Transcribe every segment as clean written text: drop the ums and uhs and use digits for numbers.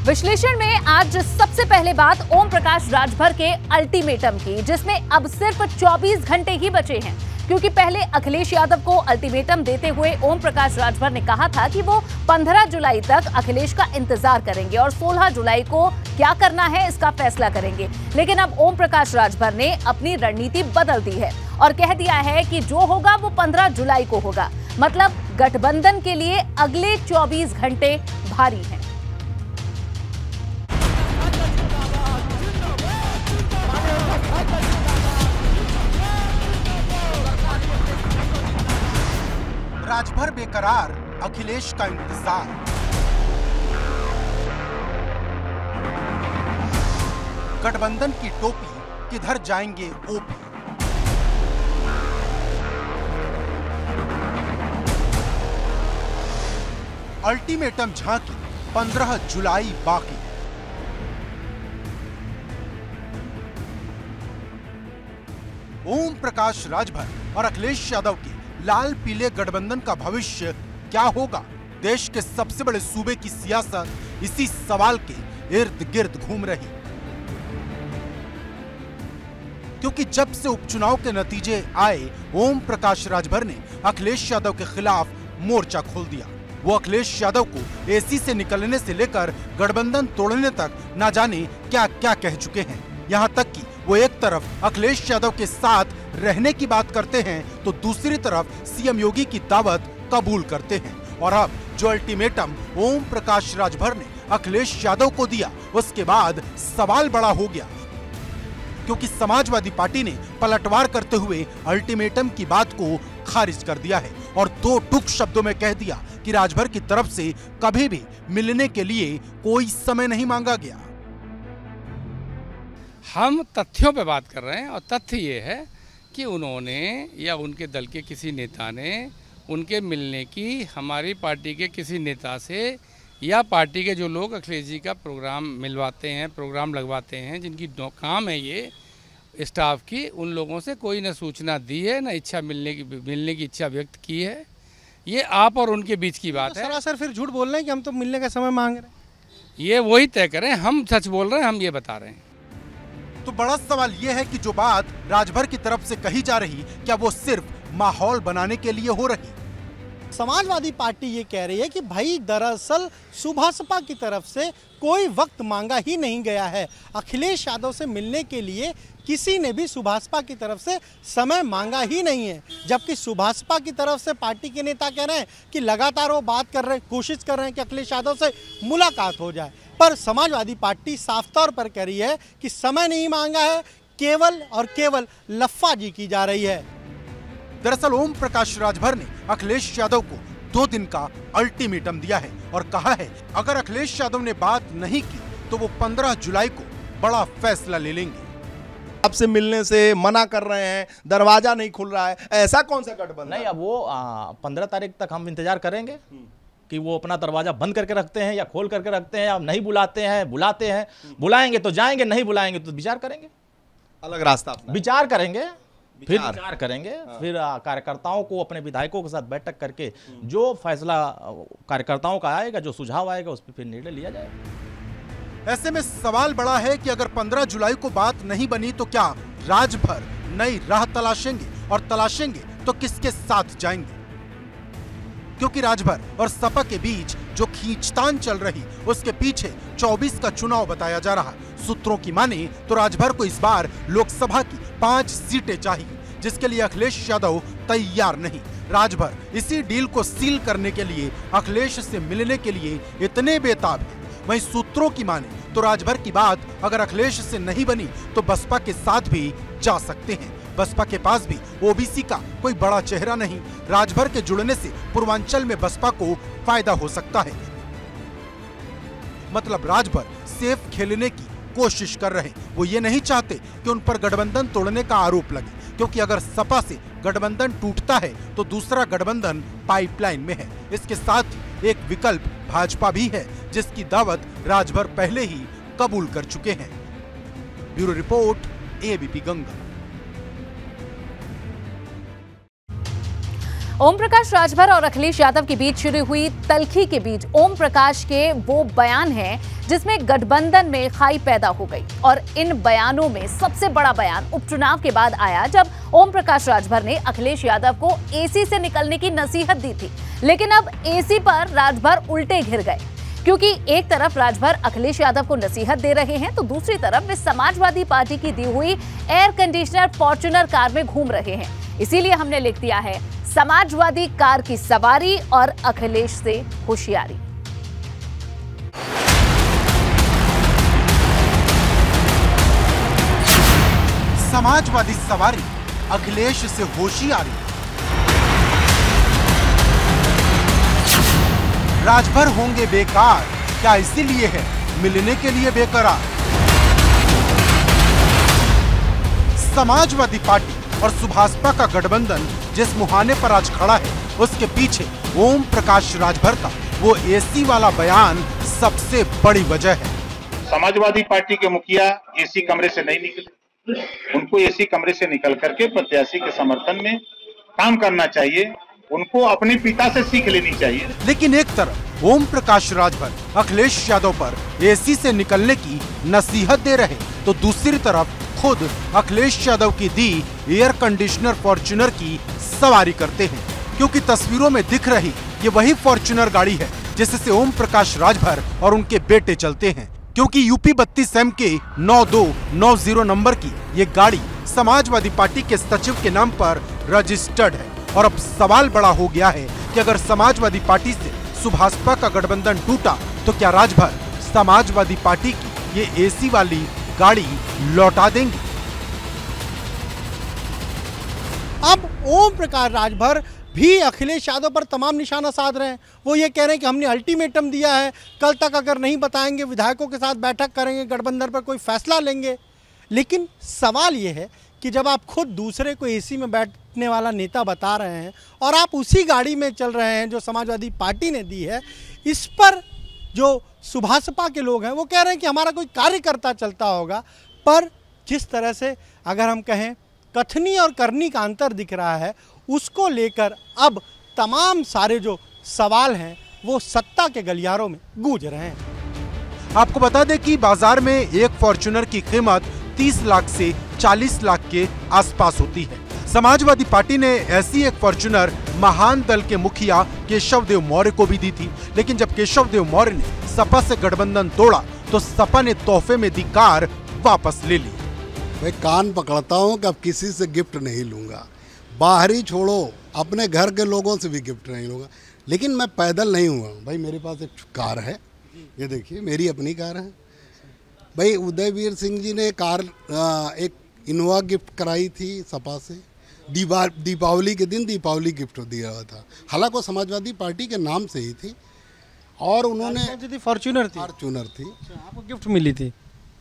विश्लेषण में आज सबसे पहले बात ओम प्रकाश राजभर के अल्टीमेटम की, जिसमें अब सिर्फ 24 घंटे ही बचे हैं। क्योंकि पहले अखिलेश यादव को अल्टीमेटम देते हुए ओम प्रकाश राजभर ने कहा था कि वो 15 जुलाई तक अखिलेश का इंतजार करेंगे और 16 जुलाई को क्या करना है इसका फैसला करेंगे। लेकिन अब ओम प्रकाश राजभर ने अपनी रणनीति बदल दी है और कह दिया है कि जो होगा वो 15 जुलाई को होगा। मतलब गठबंधन के लिए अगले 24 घंटे भारी हैं। राजभर बेकरार, अखिलेश का इंतजार। गठबंधन की टोपी, किधर जाएंगे ओपी। अल्टीमेटम झांकी, 15 जुलाई बाकी। ओम प्रकाश राजभर और अखिलेश यादव के लाल पीले गठबंधन का भविष्य क्या होगा? देश के सबसे बड़े सूबे की सियासत इसी सवाल के इर्द गिर्द घूम रही, क्योंकि जब से उपचुनाव के नतीजे आए, ओम प्रकाश राजभर ने अखिलेश यादव के खिलाफ मोर्चा खोल दिया। वो अखिलेश यादव को एसी से निकलने से लेकर गठबंधन तोड़ने तक न जाने क्या क्या कह चुके हैं। यहाँ तक कि वो एक तरफ अखिलेश यादव के साथ रहने की बात करते हैं तो दूसरी तरफ सीएम योगी की दावत कबूल करते हैं। और अब जो अल्टीमेटम ओम प्रकाश राजभर ने अखिलेश यादव को दिया, उसके बाद सवाल बड़ा हो गया, क्योंकि समाजवादी पार्टी ने पलटवार करते हुए अल्टीमेटम की बात को खारिज कर दिया है और दो टूक शब्दों में कह दिया कि राजभर की तरफ से कभी भी मिलने के लिए कोई समय नहीं मांगा गया। हम तथ्यों पे बात कर रहे हैं और तथ्य ये है कि उन्होंने या उनके दल के किसी नेता ने उनके मिलने की हमारी पार्टी के किसी नेता से या पार्टी के जो लोग अखिलेश जी का प्रोग्राम मिलवाते हैं, प्रोग्राम लगवाते हैं, जिनकी काम है ये स्टाफ की, उन लोगों से कोई न सूचना दी है, न इच्छा मिलने की इच्छा व्यक्त की है। ये आप और उनके बीच की बात है। सरासर फिर झूठ बोल रहे हैं कि हम तो मिलने का समय मांग रहे हैं। ये वही तय करें, हम सच बोल रहे हैं, हम ये बता रहे हैं। तो बड़ा सवाल यह है कि जो बात राजभर की तरफ से कही जा रही, क्या वो सिर्फ माहौल बनाने के लिए हो रही? समाजवादी पार्टी ये कह रही है कि भाई दरअसल सुभाषपा की तरफ से कोई वक्त मांगा ही नहीं गया है। अखिलेश यादव से मिलने के लिए किसी ने भी सुभाषपा की तरफ से समय मांगा ही नहीं है, जबकि सुभाषपा की तरफ से पार्टी के नेता कह रहे हैं कि लगातार वो बात कर रहे हैं, कोशिश कर रहे हैं कि अखिलेश यादव से मुलाकात हो जाए। पर समाजवादी पार्टी साफ तौर पर कह रही है कि समय नहीं मांगा है, केवल और केवल लफ्फाजी की जा रही है। दरअसल ओम प्रकाश राजभर ने अखिलेश यादव को 2 दिन का अल्टीमेटम दिया है और कहा है अगर अखिलेश यादव ने बात नहीं की तो वो 15 जुलाई को बड़ा फैसला ले लेंगे। आपसे मिलने से मना कर रहे हैं, दरवाजा नहीं खुल रहा है, ऐसा कौन सा गठबंधन? नहीं, अब वो 15 तारीख तक हम इंतजार करेंगे कि वो अपना दरवाजा बंद करके रखते हैं या खोल करके रखते हैं, या नहीं बुलाते हैं, बुलाते हैं, बुलाएंगे तो जाएंगे, नहीं बुलाएंगे तो विचार करेंगे, अलग रास्ता विचार करेंगे, फिर विचार करेंगे, फिर कार्यकर्ताओं को अपने विधायकों के साथ बैठक करके जो फैसला कार्यकर्ताओं का आएगा, जो सुझाव आएगा, उस पर फिर निर्णय लिया जाएगा। ऐसे में सवाल बड़ा है कि अगर 15 जुलाई को बात नहीं बनी तो क्या राजभर नई राह तलाशेंगे, और तलाशेंगे तो किसके साथ जाएंगे? क्योंकि राजभर और सपा के बीच जो खींचतान चल रही, उसके पीछे 24 का चुनाव बताया जा रहा। सूत्रों की माने तो राजभर को इस बार लोकसभा की 5 सीटें चाहिए, जिसके लिए अखिलेश यादव तैयार नहीं। राजभर इसी डील को सील करने के लिए अखिलेश से मिलने के लिए इतने बेताब हैं। वहीं सूत्रों की माने तो राजभर की बात अगर अखिलेश से नहीं बनी तो बसपा के साथ भी जा सकते हैं। बसपा के पास भी ओबीसी का कोई बड़ा चेहरा नहीं। राजभर के जुड़ने से पूर्वांचल में बसपा को फायदा हो सकता है। मतलब राजभर सेफ खेलने की कोशिश कर रहे। वो ये नहीं चाहते कि उन पर गठबंधन तोड़ने का आरोप लगे, क्योंकि अगर सपा से गठबंधन टूटता है तो दूसरा गठबंधन पाइपलाइन में है। इसके साथ ही एक विकल्प भाजपा भी है, जिसकी दावत राजभर पहले ही कबूल कर चुके हैं। Bureau report, ABP Ganga. Om Prakash Rajbhar और अखिलेश यादव के बीच शुरू हुई तल्खी के बीच ओम प्रकाश के वो बयान हैं जिसमें गठबंधन में खाई पैदा हो गई। और इन बयानों में सबसे बड़ा बयान उपचुनाव के बाद आया जब ओम प्रकाश राजभर ने अखिलेश यादव को एसी से निकलने की नसीहत दी थी। लेकिन अब एसी पर राजभर उल्टे घिर गए, क्योंकि एक तरफ राजभर अखिलेश यादव को नसीहत दे रहे हैं तो दूसरी तरफ वे समाजवादी पार्टी की दी हुई एयर कंडीशनर फॉर्च्यूनर कार में घूम रहे हैं। इसीलिए हमने लिख दिया है समाजवादी कार की सवारी और अखिलेश से होशियारी। समाजवादी सवारी, अखिलेश से होशियारी। राजभर होंगे बेकार, क्या इसीलिए है मिलने के लिए बेकरार? समाजवादी पार्टी और सुभाषपा का गठबंधन जिस मुहाने पर आज खड़ा है उसके पीछे ओम प्रकाश राजभर का वो एसी वाला बयान सबसे बड़ी वजह है। समाजवादी पार्टी के मुखिया एसी कमरे से नहीं निकले, उनको एसी कमरे से निकल करके प्रत्याशी के समर्थन में काम करना चाहिए, उनको अपने पिता से सीख लेनी चाहिए। लेकिन एक तरफ ओम प्रकाश राजभर अखिलेश यादव पर एसी से निकलने की नसीहत दे रहे तो दूसरी तरफ खुद अखिलेश यादव की दी एयर कंडीशनर फॉर्च्यूनर की सवारी करते हैं, क्योंकि तस्वीरों में दिख रही ये वही फॉर्च्यूनर गाड़ी है जिससे ओम प्रकाश राजभर और उनके बेटे चलते हैं। क्योंकि यूपी 32 एम के 9290 नंबर की ये गाड़ी समाजवादी पार्टी के सचिव के नाम पर रजिस्टर्ड है। और अब सवाल बड़ा हो गया है कि अगर समाजवादी पार्टी से सुभाषपा का गठबंधन टूटा तो क्या राजभर समाजवादी पार्टी की ये एसी वाली गाड़ी लौटा देंगे? अब ओम प्रकाश राजभर भी अखिलेश यादव पर तमाम निशाना साध रहे हैं। वो ये कह रहे हैं कि हमने अल्टीमेटम दिया है, कल तक अगर नहीं बताएंगे विधायकों के साथ बैठक करेंगे, गठबंधन पर कोई फैसला लेंगे। लेकिन सवाल ये है कि जब आप खुद दूसरे को एसी में बैठने वाला नेता बता रहे हैं और आप उसी गाड़ी में चल रहे हैं जो समाजवादी पार्टी ने दी है, इस पर जो सुभाषपा के लोग हैं वो कह रहे हैं कि हमारा कोई कार्यकर्ता चलता होगा। पर जिस तरह से अगर हम कहें कथनी और करनी का अंतर दिख रहा है, उसको लेकर अब तमाम सारे जो सवाल हैं वो सत्ता के गलियारों में गूंज रहे हैं। आपको बता दें कि बाजार में एक फॉर्च्यूनर की कीमत 30 लाख से 40 लाख के आसपास होती है। समाजवादी पार्टी ने ऐसी एक फॉर्च्यूनर महान दल के मुखिया केशव देव मौर्य को भी दी थी, लेकिन जब केशव देव मौर्य ने सपा से गठबंधन तोड़ा तो सपा ने तोहफे में दी कार वापस ले ली। मैं कान पकड़ता हूँ कि अब किसी से गिफ्ट नहीं लूँगा, बाहरी छोड़ो अपने घर के लोगों से भी गिफ्ट नहीं लूँगा। लेकिन मैं पैदल नहीं हुआ भाई, मेरे पास एक कार है, ये देखिए मेरी अपनी कार है भाई। उदयवीर सिंह जी ने कार एक इनोवा गिफ्ट कराई थी सपा से, दीपावली के दिन दीपावली गिफ्ट दिया हुआ था, हालांकि वो समाजवादी पार्टी के नाम से ही थी। और उन्होंने फॉर्च्यूनर थी आपको गिफ्ट मिली थी,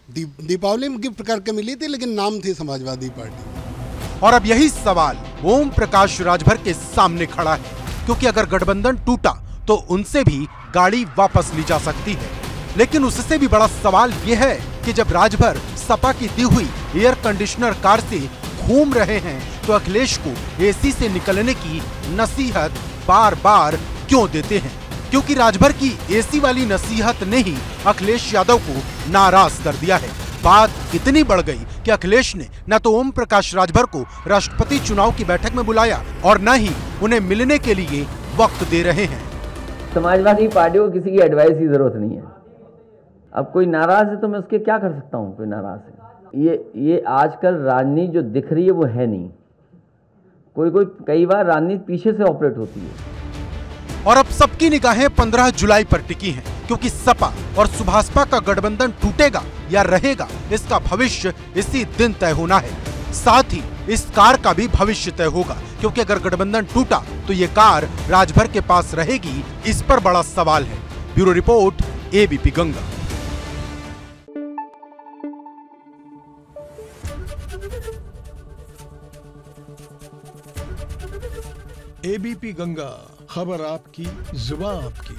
दीपावली में गिफ्ट करके मिली थी, लेकिन नाम थी समाजवादी पार्टी। और अब यही सवाल ओम प्रकाश राजभर के सामने खड़ा है, क्योंकि अगर गठबंधन टूटा तो उनसे भी गाड़ी वापस ली जा सकती है। लेकिन उससे भी बड़ा सवाल यह है कि जब राजभर सपा की दी हुई एयर कंडीशनर कार से घूम रहे हैं तो अखिलेश को एसी से निकलने की नसीहत बार बार क्यों देते हैं? क्योंकि राजभर की एसी वाली नसीहत ने ही अखिलेश यादव को नाराज कर दिया है। बात इतनी बढ़ गई कि अखिलेश ने न तो ओम प्रकाश राजभर को राष्ट्रपति चुनाव की बैठक में बुलाया और न ही उन्हें मिलने के लिए वक्त दे रहे हैं। समाजवादी पार्टी को किसी की एडवाइस की जरूरत नहीं है। अब कोई नाराज है तो मैं उसके क्या कर सकता हूँ? कोई नाराज है, ये आजकल राजनीति जो दिख रही है वो है नहीं। कोई कई बार राजनीति पीछे से ऑपरेट होती है। और अब सबकी निगाहें 15 जुलाई पर टिकी हैं, क्योंकि सपा और सुभाषपा का गठबंधन टूटेगा या रहेगा इसका भविष्य इसी दिन तय होना है। साथ ही इस कार का भी भविष्य तय होगा, क्योंकि अगर गठबंधन टूटा तो ये कार राजभर के पास रहेगी, इस पर बड़ा सवाल है। Bureau report, ABP Ganga. ABP Ganga, खबर आपकी, जुबान आपकी।